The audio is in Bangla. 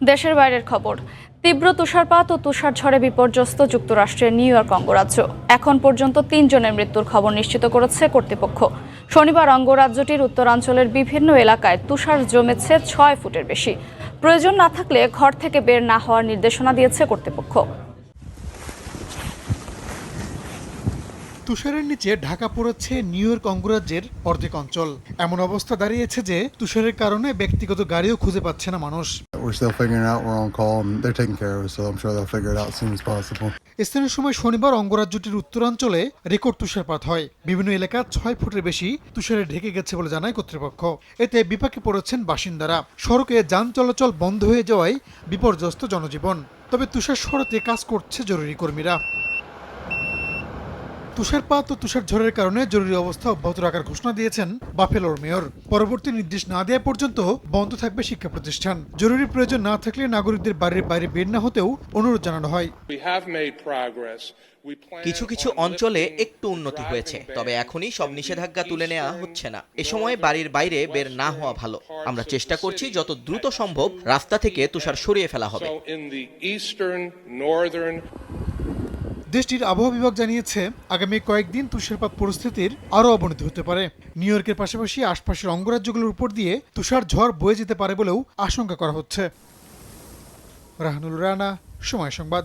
দেশের বাইরের খবর। তীব্র তুষারপাত ও তুষারঝড়ে বিপর্যস্ত যুক্তরাষ্ট্রের নিউ ইয়র্ক অঙ্গরাজ্য। এখন পর্যন্ত ৩ জনের মৃত্যুর খবর নিশ্চিত করেছে কর্তৃপক্ষ। শনিবার অঙ্গরাজ্যটির উত্তরাঞ্চলের বিভিন্ন এলাকায় তুষার জমেছে ৬ ফুটের বেশি। প্রয়োজন না থাকলে ঘর থেকে বের না হওয়ার নির্দেশনা দিয়েছে কর্তৃপক্ষ। তুষারের নিচে ঢাকা পড়েছে নিউ ইয়র্ক অঙ্গরাজ্যের অর্ধেক অঞ্চল। এমন অবস্থা দাঁড়িয়েছে যে তুষারের কারণে ব্যক্তিগত গাড়িও খুঁজে পাচ্ছে না মানুষ। স্থানীয় সময় শনিবার অঙ্গরাজ্যটির উত্তরাঞ্চলে রেকর্ড তুষারপাত হয়। বিভিন্ন এলাকা ৬ ফুটের বেশি তুষারে ঢেকে গেছে বলে জানায় কর্তৃপক্ষ। এতে বিপাকে পড়েছেন বাসিন্দারা। সড়কে যান চলাচল বন্ধ হয়ে যাওয়ায় বিপর্যস্ত জনজীবন। তবে তুষার সরাতে কাজ করছে জরুরি কর্মীরা। তুষারপাত ও তুষারঝড়ের কারণে জরুরি অবস্থা অব্যাহত রাখার ঘোষণা দিয়েছেন বাফেলোর মেয়র। পরবর্তী নির্দেশ না দেওয়া পর্যন্ত বন্ধ থাকবে শিক্ষা প্রতিষ্ঠান। জরুরি প্রয়োজন না থাকলে নাগরিকদের বাড়ির বাইরে বের না হতেও অনুরোধ জানানো হয়। কিছু কিছু অঞ্চলে একটু উন্নতি হয়েছে, তবে এখনই সব নিষেধাজ্ঞা তুলে নেওয়া হচ্ছে না। এ সময় বাড়ির বাইরে বের না হওয়া ভালো। আমরা চেষ্টা করছি যত দ্রুত সম্ভব রাস্তা থেকে তুষার সরিয়ে ফেলা হবে। দেশটির আবহাওয়া বিভাগ জানিয়েছে আগামী কয়েকদিন তুষারপাত পরিস্থিতির আরও অবনতি হতে পারে। নিউ ইয়র্কের পাশাপাশি আশপাশের অঙ্গরাজ্যগুলোর উপর দিয়ে তুষার ঝড় বয়ে যেতে পারে বলেও আশঙ্কা করা হচ্ছে। রাহানুল রানা, সময় সংবাদ।